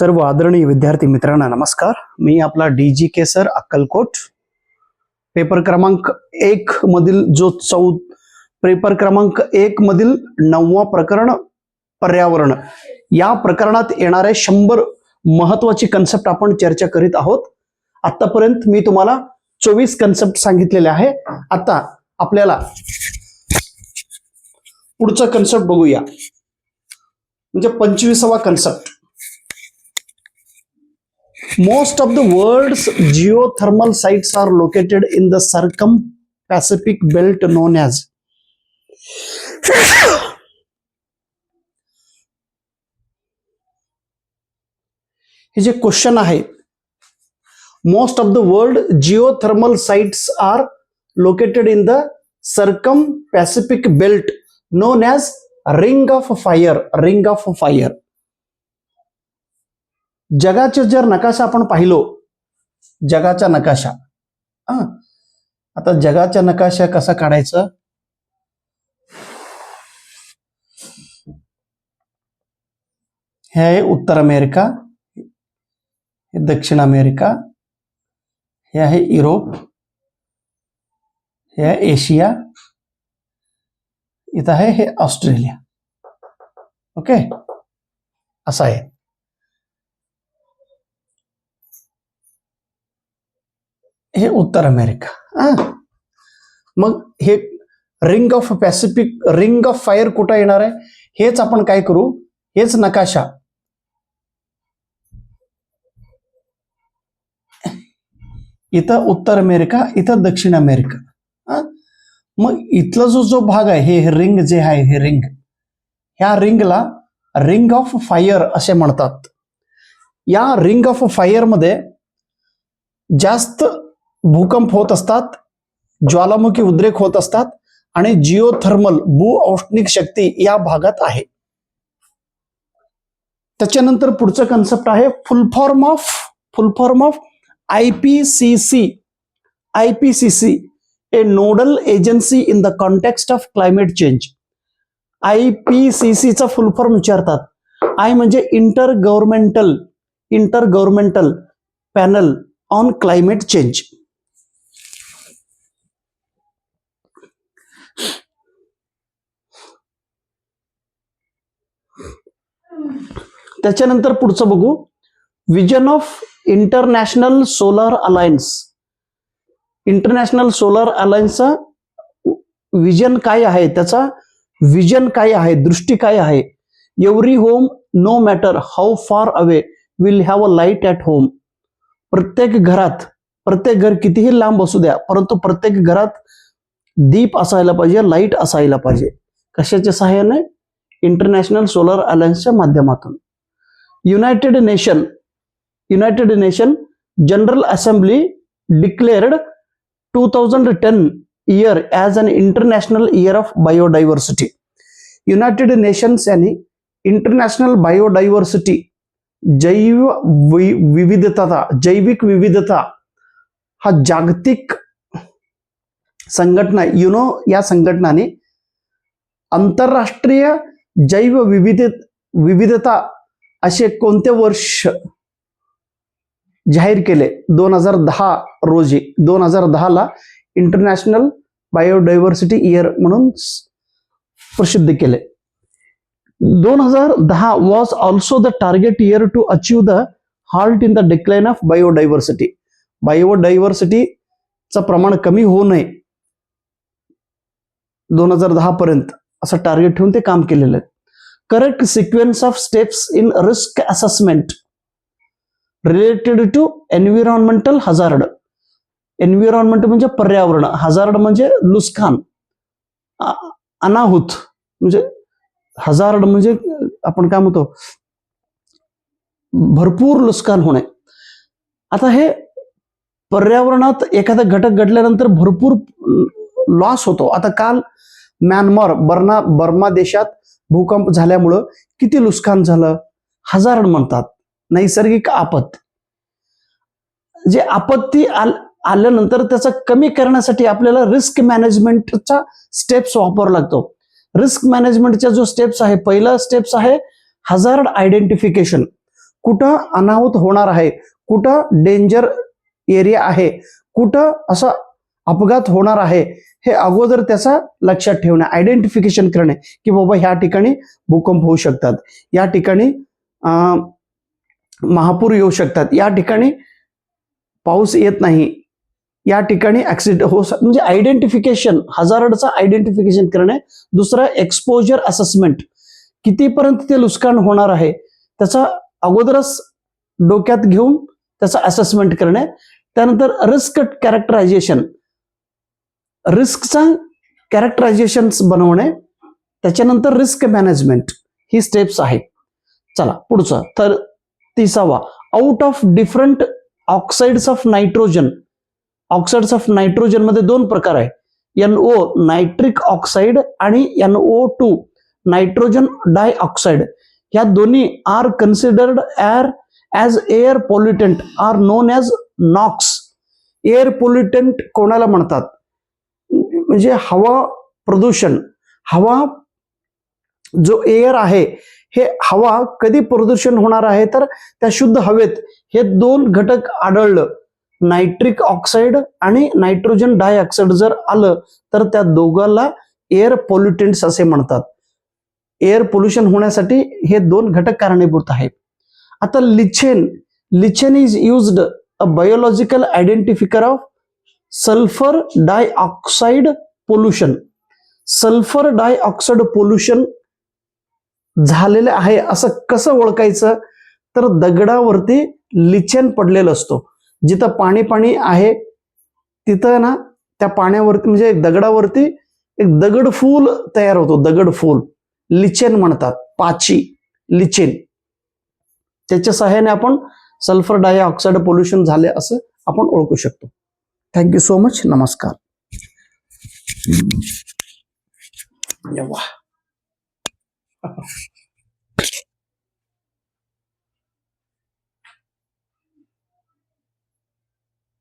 सर्व आदरणीय विद्यार्थी मित्रांना नमस्कार. मी आपला DGK सर अक्कलकोट. पेपर क्रमांक 1 मधील पेपर क्रमांक 1 मधील 9वा प्रकरण पर्यावरण या प्रकरणात येणारे 100 महत्वाची कन्सेप्ट आपण चर्चा करीत आहोत. आतापर्यंत मी तुम्हाला 24 कन्सेप्ट सांगितलेले आहे. आता आपल्याला पुढचा कन्सेप्ट बघूया, म्हणजे 25वा concept. Most of the world's geothermal sites are located in the circum-Pacific belt known as. हे जे क्वेश्चन आहे, most of the world geothermal sites are located in the circum-Pacific belt known as ring of fire. Ring of fire. जगाचा जर नकाशा आपण पाहिलो, जगाचा नकाशा, आता जगाचा नकाशा कसा काढायचा? हे आहे उत्तर अमेरिका, हे दक्षिण अमेरिका, हे आहे युरोप, हे आहे एशिया, इथं आहे हे ऑस्ट्रेलिया. ओके, असं आहे. हे उत्तर अमेरिका. मग हे ring of Pacific, ring of fire कुठं येणार आहे? हेच आपण काय करू, हेच नकाशा इथं उत्तर अमेरिका, इथं दक्षिण अमेरिका. मग इथला जो भाग आहे, हे रिंग जे आहे, हे रिंग, ह्या रिंगला रिंग ऑफ फायर असे म्हणतात. या रिंग ऑफ फायर मध्ये जास्त भूकंप होत असतात, ज्वालामुखी उद्रेक होत असतात आणि जिओथर्मल भू औष्णिक शक्ती या भागात आहे. त्याच्यानंतर पुढचं कन्सेप्ट आहे full form of IPCC. IPCC a nodal agency in the context of climate change. IPCC चा फुल फॉर्म विचारतात. आय म्हणजे intergovernmental panel on climate change. त्याच्यानंतर पुढचं बघू, vision of international solar alliance. International solar अलायन्सचा vision काय आहे, त्याचा विजन काय आहे, दृष्टी काय आहे? Every home no matter how far away will have a light at home. प्रत्येक घर कितीही लांब असू द्या, परंतु प्रत्येक घरात दीप असायला पाहिजे, लाईट असायला पाहिजे. कशाच्या सहाय्याने? इंटरनॅशनल सोलर अलायन्सच्या माध्यमातून. United Nation General Assembly declared 2010 year as an international year of biodiversity. United Nations यांनी इंटरनॅशनल बायोडायव्हर्सिटी, जैविक विविधता हा जागतिक संघटना, या संघटनाने आंतरराष्ट्रीय जैव विविधता असे कोणते वर्ष जाहीर केले? 2010 रोजी, 2010 ला इंटरनॅशनल बायोडायव्हर्सिटी इयर म्हणून प्रसिद्ध केले. 2010 was also the target year to achieve the halt in the decline of biodiversity. बायोडायव्हर्सिटीचं प्रमाण कमी होऊ नये 2010 पर्यंत असं टार्गेट ठेवून ते काम केलेलं आहे. Correct sequence of steps in risk assessment related to environmental hazard. Environment म्हणजे पर्यावरण, हजार्ड म्हणजे नुकसान, अनाहुत, म्हणजे हजार्ड म्हणजे आपण काय म्हणतो, भरपूर नुकसान होणे. आता हे पर्यावरणात एखादा घटक घडल्यानंतर भरपूर लॉस होतो. आता काल म्यानमार, बर्मा देशात भूकंप झाल्यामुळं किती नुकसान झालं? हजार्ड म्हणतात, नैसर्गिक आपत. जे आपत्ती आल्यानंतर त्याचा कमी करण्यासाठी आपल्याला रिस्क मॅनेजमेंटचा स्टेप्स वापरावा लागतो. रिस्क मॅनेजमेंटच्या जो स्टेप्स आहे, पहिला स्टेप्स आहे हजार्ड आयडेंटिफिकेशन. कुठं अनाहुत होणार आहे, कुठं डेंजर एरिया आहे, कुठं असा अपघात होणार आहे, हे अगोदर त्याचा लक्षात ठेवणे, आयडेंटिफिकेशन करणे की बाबा ह्या ठिकाणी भूकंप होऊ शकतात, या ठिकाणी महापूर येऊ शकतात, या ठिकाणी पाऊस येत नाही, या ठिकाणी ऍक्सिडेंट हो, म्हणजे आयडेंटिफिकेशन, हजार्डचा आयडेंटिफिकेशन करणे. दुसरं एक्सपोजर असेसमेंट, कितीपर्यंत ते नुकसान होणार आहे त्याचा अगोदरच डोक्यात घेऊन त्याचा असेसमेंट करणे. त्यानंतर रिस्क कॅरेक्टरायझेशन, रिस्कचा कॅरेक्टरायझेशन बनवणे. त्याच्यानंतर रिस्क मॅनेजमेंट, ही स्टेप्स आहेत. चला पुढचं, तर 30वा, out of different oxides of nitrogen. Oxides of nitrogen मध्ये दोन प्रकार आहे, NO नायट्रिक ऑक्साइड आणि NO2 नायट्रोजन डायऑक्साइड. या दोन्ही are considered as air pollutant are known as NOx. Air pollutant कोणाला म्हणतात, म्हणजे हवा प्रदूषण. हवा जो एअर आहे, हे हवा कधी प्रदूषण होणार आहे तर त्या शुद्ध हवेत हे दोन घटक आढळलं, नायट्रिक ऑक्साइड आणि नायट्रोजन डायऑक्साइड जर आलं तर त्या दोघांना एअर पोल्युटंट्स असे म्हणतात. एअर पोल्युशन होण्यासाठी हे दोन घटक कारणीभूत आहेत. आता lichen is used a biological identifier of sulphur dioxide pollution. Sulphur dioxide pollution झालेलं आहे असं कसं ओळखायचं, तर दगडावरती लिचेन पडलेलं असतो. जिथं पाणी आहे तिथं ना त्या पाण्यावरती म्हणजे दगडावरती एक दगडफूल तयार होतो, दगडफूल, लिचेन म्हणतात, पाची, लिचेन. त्याच्या सहाय्याने आपण सल्फर डायऑक्साइड पोल्युशन झाले असं आपण ओळखू शकतो. Thank you so much. नमस्कार. वाह.